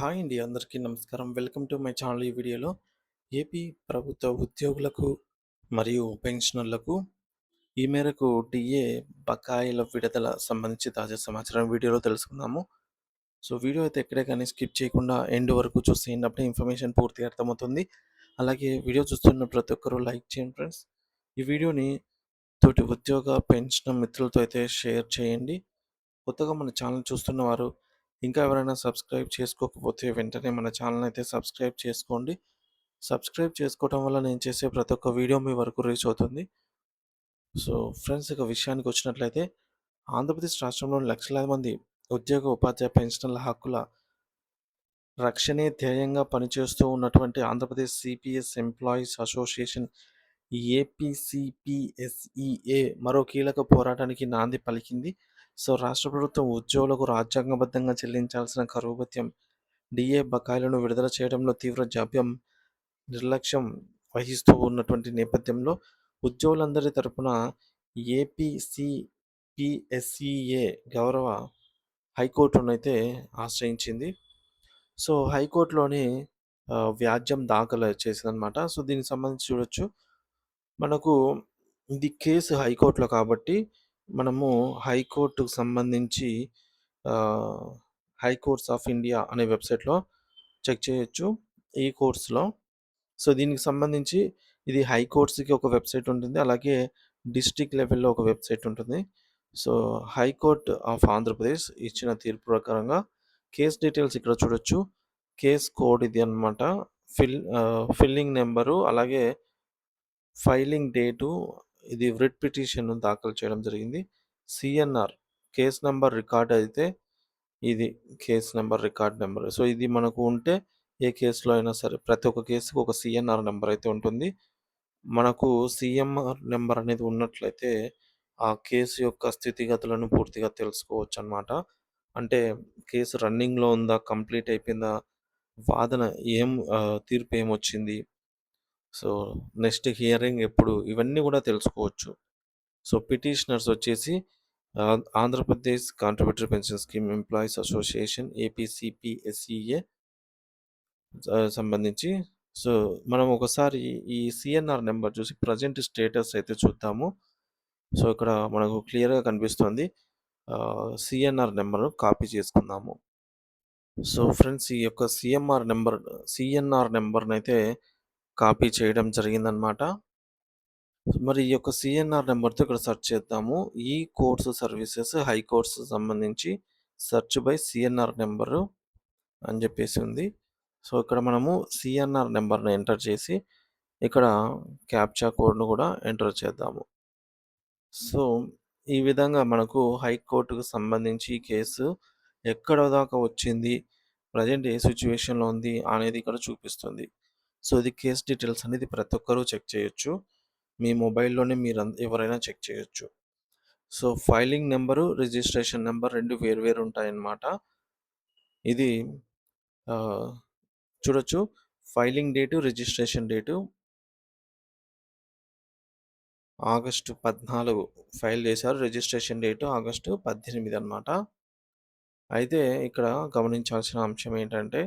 Hi అండి. అందరికీ నమస్కారం. Welcome to my channel. ఈ వీడియోలో ఏపీ ప్రభుత్వ ఉద్యోగులకు మరియు పెన్షనర్లకు ఈ మేరకు డిఏ బకాయిల విడుదల సంబంధించి తాజా సమాచారం వీడియోలో తెలుసుకుందాము. సో వీడియో అయితే ఎక్కడే కానీ స్కిప్ చేయకుండా ఎండ్ వరకు చూసేయండి. అప్పుడే ఇన్ఫర్మేషన్ పూర్తిగా అర్థమవుతుంది. అలాగే వీడియో చూస్తున్న ప్రతి ఒక్కరూ లైక్ చేయండి ఫ్రెండ్స్. ఈ వీడియోని తోటి ఉద్యోగ పెన్షన్ మిత్రులతో అయితే షేర్ చేయండి. కొత్తగా మన ఛానల్ చూస్తున్నవారు ఇంకా ఎవరైనా సబ్స్క్రైబ్ చేసుకోకపోతే వెంటనే మన ఛానల్ అయితే సబ్స్క్రైబ్ చేసుకోండి. సబ్స్క్రైబ్ చేసుకోవడం వల్ల నేను చేసే ప్రతి ఒక్క వీడియో మీ వరకు రీచ్ అవుతుంది. సో ఫ్రెండ్స్, ఇక విషయానికి వచ్చినట్లయితే ఆంధ్రప్రదేశ్ రాష్ట్రంలోని లక్షలాది మంది ఉద్యోగ ఉపాధ్యాయ పెన్షనర్ల హక్కుల రక్షణే ధ్యేయంగా పనిచేస్తూ ఉన్నటువంటి ఆంధ్రప్రదేశ్ సిపిఎస్ ఎంప్లాయీస్ అసోసియేషన్ ఏపీసీపీఎస్ఈఏ మరో కీలక పోరాటానికి నాంది పలికింది. సో రాష్ట్ర ప్రభుత్వం ఉద్యోగులకు రాజ్యాంగబద్ధంగా చెల్లించాల్సిన కరువు భత్యం డిఏ బకాయిలను విడుదల చేయడంలో తీవ్ర జాప్యం, నిర్లక్ష్యం వహిస్తూ ఉన్నటువంటి నేపథ్యంలో ఉద్యోగులందరి తరపున ఏపీసీపీఎస్ఈఏ గౌరవ హైకోర్టునైతే ఆశ్రయించింది. సో హైకోర్టులోని వ్యాజ్యం దాఖలు చేసిందనమాట. సో దీనికి సంబంధించి చూడొచ్చు. మనకు ఇది కేసు హైకోర్టులో కాబట్టి మనము హైకోర్టుకు సంబంధించి హై కోర్ట్స్ ఆఫ్ ఇండియా అనే వెబ్సైట్లో చెక్ చేయొచ్చు. ఈ కోర్ట్స్లో సో దీనికి సంబంధించి ఇది హైకోర్ట్స్కి ఒక వెబ్సైట్ ఉంటుంది, అలాగే డిస్ట్రిక్ట్ లెవెల్లో ఒక వెబ్సైట్ ఉంటుంది. సో హైకోర్ట్ ఆఫ్ ఆంధ్రప్రదేశ్ ఇచ్చిన తీర్పు ప్రకారంగా కేస్ డీటెయిల్స్ ఇక్కడ చూడొచ్చు. కేస్ కోడ్ ఇది అనమాట. ఫిల్లింగ్ నెంబరు, అలాగే ఫైలింగ్ డేటు, ఇది రిట్ పిటిషన్ దాఖలు చేయడం జరిగింది. సిఎన్ఆర్ కేస్ నెంబర్ రికార్డ్ అయితే ఇది case number record number. So ఇది మనకు ఉంటే ఏ కేసులో అయినా సరే ప్రతి ఒక్క కేసుకు ఒక సిఎన్ఆర్ నెంబర్ అయితే ఉంటుంది. మనకు సిఎంఆర్ నెంబర్ అనేది ఉన్నట్లయితే ఆ కేసు యొక్క స్థితిగతులను పూర్తిగా తెలుసుకోవచ్చు అనమాట. అంటే కేసు రన్నింగ్లో ఉందా, కంప్లీట్ అయిపోయిందా, వాదన తీర్పు ఏమొచ్చింది, సో నెక్స్ట్ హియరింగ్ ఎప్పుడు, ఇవన్నీ కూడా తెలుసుకోవచ్చు. సో పిటిషనర్స్ వచ్చేసి Andhra Pradesh contributory pension scheme employees association APCPSEA సంబంధించి. సో మనం ఒకసారి ఈ సిఎన్ఆర్ నెంబర్ చూసి ప్రజెంట్ స్టేటస్ అయితే చూద్దాము. సో ఇక్కడ మనకు క్లియర్గా కనిపిస్తుంది. సిఎన్ఆర్ నెంబర్ కాపీ చేసుకుందాము. సో ఫ్రెండ్స్, ఈ యొక్క సిఎన్ఆర్ నెంబర్ని అయితే కాపీ చేయడం జరిగిందనమాట. మరి ఈ యొక్క సిఎన్ఆర్ నెంబర్తో ఇక్కడ సెర్చ్ చేద్దాము. ఈ కోర్సు సర్వీసెస్ హై కోర్స్ సంబంధించి సెర్చ్ బై సిఎన్ఆర్ నెంబరు అని చెప్పేసి ఉంది. సో ఇక్కడ మనము సిఎన్ఆర్ నెంబర్ని ఎంటర్ చేసి ఇక్కడ క్యాప్చా కోడ్ను కూడా ఎంటర్ చేద్దాము. సో ఈ విధంగా మనకు హైకోర్టుకు సంబంధించి ఈ కేసు ఎక్కడ దాకా వచ్చింది, ప్రజెంట్ ఏ సిచ్యువేషన్లో ఉంది అనేది ఇక్కడ చూపిస్తుంది. సో ఇది కేస్ డీటెయిల్స్ అనేది ప్రతి ఒక్కరూ చెక్ చేయొచ్చు. మీ మొబైల్లోనే మీరు ఎవరైనా చెక్ చేయొచ్చు. So filing number, registration number రెండు వేరు ఉంటాయన్నమాట. ఇది చూడొచ్చు. Filing date, registration date August 14 file చేశారు. రిజిస్ట్రేషన్ డేటు ఆగస్టు 18 అనమాట. అయితే ఇక్కడ గమనించాల్సిన అంశం ఏంటంటే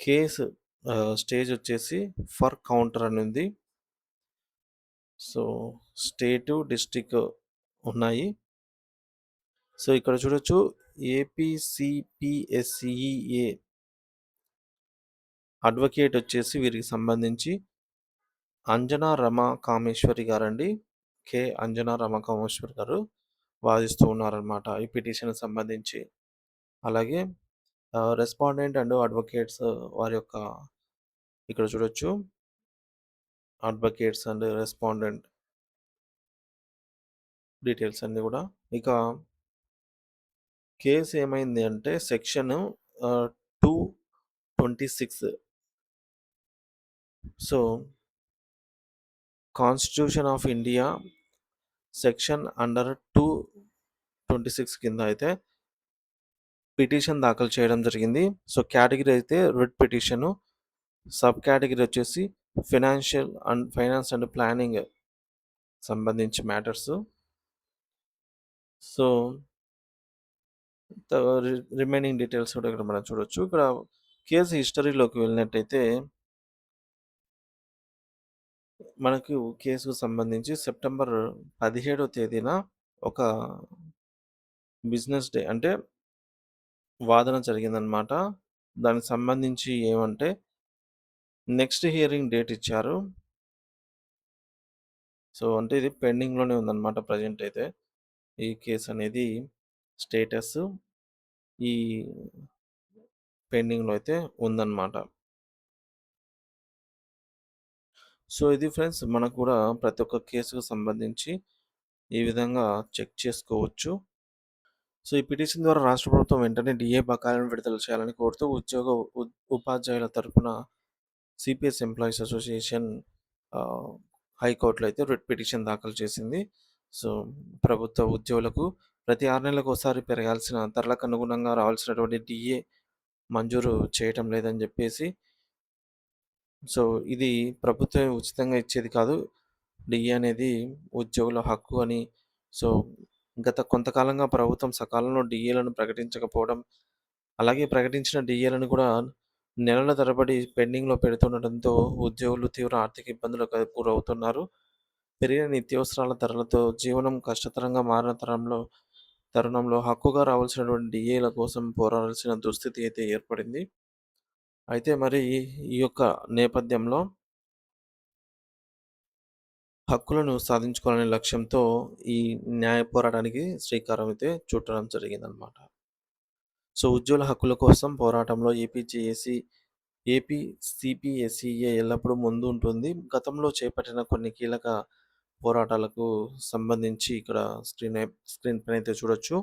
కేసు స్టేజ్ వచ్చేసి ఫర్ కౌంటర్ అని ఉంది. సో స్టేటు, డిస్ట్రిక్ట్ ఉన్నాయి. సో ఇక్కడ చూడొచ్చు ఏపీసీపీఎస్ఈఏ అడ్వకేట్ వచ్చేసి వీరికి సంబంధించి అంజనా రమ కామేశ్వరి గారండి. అంజనా రమ కామేశ్వరి గారు వాదిస్తూ ఉన్నారనమాట ఈ పిటిషన్ సంబంధించి. అలాగే రెస్పాండెంట్ అండ్ అడ్వకేట్స్ వారి యొక్క ఇక్కడ చూడొచ్చు అడ్వకేట్స్ అండ్ రెస్పాండెంట్ డీటెయిల్స్ అన్నీ కూడా. ఇక కేసు ఏమైంది అంటే section 226 so constitution of India section under 226 కింద అయితే పిటిషన్ దాఖలు చేయడం జరిగింది. సో కేటగిరీ అయితే రిట్ పిటిషను, సబ్ కేటగిరీ వచ్చేసి ఫైనాన్స్ అండ్ ప్లానింగ్ సంబంధించి మ్యాటర్స్. సో త రి రిమైనింగ్ డీటెయిల్స్ కూడా ఇక్కడ మనం చూడొచ్చు. ఇక్కడ కేస్ హిస్టరీలోకి వెళ్ళినట్టయితే మనకు కేసుకు సంబంధించి సెప్టెంబర్ 17వ తేదీన ఒక బిజినెస్ డే అంటే వాదన జరిగిందనమాట. దానికి సంబంధించి ఏమంటే నెక్స్ట్ హియరింగ్ డేట్ ఇచ్చారు. సో, అంటే ఇది పెండింగ్‌లోనే ఉందనమాట ప్రెజెంట్ అయితే. ఈ కేస్ అనేది స్టేటసు ఈ పెండింగ్‌లో అయితే ఉందనమాట. సో, ఇది ఫ్రెండ్స్ మనకు కూడా ప్రతి ఒక్క కేసుకు సంబంధించి ఈ విధంగా చెక్ చేసుకోవచ్చు. సో, ఈ పిటిషన్ ద్వారా రాష్ట్ర ప్రభుత్వం వెంటనే డీఏ బకాయిలను విడుదల చేయాలని కోరుతూ ఉపాధ్యాయుల తరపున సిపిఎస్ ఎంప్లాయీస్ అసోసియేషన్ ఆహ్, హైకోర్టులో అయితే రిట్ పిటిషన్ దాఖలు చేసింది. సో, ప్రభుత్వ ఉద్యోగులకు ప్రతి 6 నెలలకోసారి పెరగాల్సిన ధరలకు అనుగుణంగా రావాల్సినటువంటి డీఏ మంజూరు చేయటం లేదని జెప్పేసి సో, ఇది ప్రభుత్వమే ఉచితంగా ఇచ్చేది కాదు. డీఏ అనేది ఉద్యోగుల హక్కు అని సో, గత కొంతకాలంగా ప్రభుత్వం సకాలంలో డీఏలను ప్రకటించకపోవడం, అలాగే ప్రకటించిన డీఏలను కూడా నెలల తరబడి పెండింగ్‌లో పెడుతుండటంతో ఉద్యోగులు తీవ్ర ఆర్థిక ఇబ్బందులకు గురవుతున్నారు. పెరిగిన నిత్యావసరాల ధరలతో జీవనం కష్టతరంగా మారిన తరుణంలో హక్కుగా రావాల్సినటువంటి డీఏల కోసం పోరాడాల్సిన దుస్థితి అయితే ఏర్పడింది. అయితే మరి ఈ యొక్క నేపథ్యంలో హక్కులను సాధించుకోవాలనే లక్ష్యంతో ఈ న్యాయ పోరాటానికి శ్రీకారం అయితే చుట్టడం జరిగిందనమాట. సో, ఉద్యోగుల హక్కుల కోసం పోరాటంలో ఏపీ సీపీఎస్ఈఏ ఎల్లప్పుడూ ముందుంటుంది. గతంలో చేపట్టిన కొన్ని కీలక పోరాటాలకు సంబంధించి ఇక్కడ స్క్రీన్ పైన అయితే చూడొచ్చు.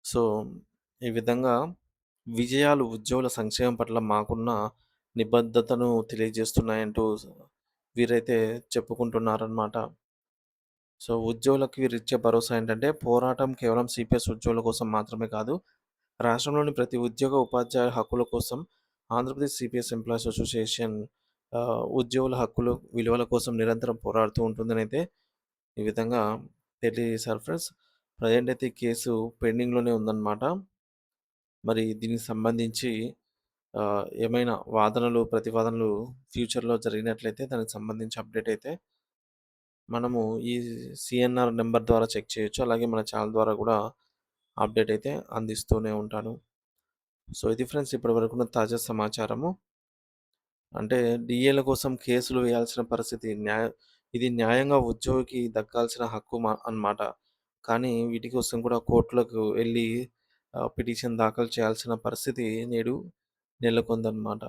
సో, ఈ విధంగా విజయాలు ఉద్యోగుల సంక్షేమం పట్ల మాకున్న నిబద్ధతను తెలియజేస్తున్నాయంటూ వీరైతే చెప్పుకుంటున్నారనమాట. సో, ఉద్యోగులకు వీరిచ్చే భరోసా ఏంటంటే, పోరాటం కేవలం సిపిఎస్ ఉద్యోగుల కోసం మాత్రమే కాదు, రాష్ట్రంలోని ప్రతి ఉద్యోగ, ఉపాధ్యాయ హక్కుల కోసం ఆంధ్రప్రదేశ్ సిపిఎస్ ఎంప్లాయీస్ అసోసియేషన్ ఉద్యోగుల హక్కులు, విలువల కోసం నిరంతరం పోరాడుతూ ఉంటుందనైతే ఈ విధంగా తెలియజేశారు ఫ్రెండ్స్. ప్రెజెంట్ అయితే ఈ కేసు పెండింగ్‌లోనే ఉందన్నమాట. మరి దీనికి సంబంధించి ఏమైనా వాదనలు, ప్రతివాదనలు ఫ్యూచర్‌లో జరిగినట్లయితే దానికి సంబంధించి అప్డేట్ అయితే మనము ఈ సీఎన్ఆర్ నంబర్ ద్వారా చెక్ చేయొచ్చు. అలాగే మన ఛానల్ ద్వారా కూడా అప్డేట్ అయితే అందిస్తూనే ఉంటాను. సో, ఇది ఫ్రెండ్స్ ఇప్పటివరకున్న తాజా సమాచారము. అంటే డీఏల కోసం కేసులు వేయాల్సిన పరిస్థితి ఇది న్యాయంగా ఉద్యోగికి దక్కాల్సిన హక్కు అన్నమాట. కానీ వీటి కోసం కూడా కోర్టులకు వెళ్లి పిటిషన్ దాఖలు చేయాల్సిన పరిస్థితి నేడు నెలకొందన్నమాట.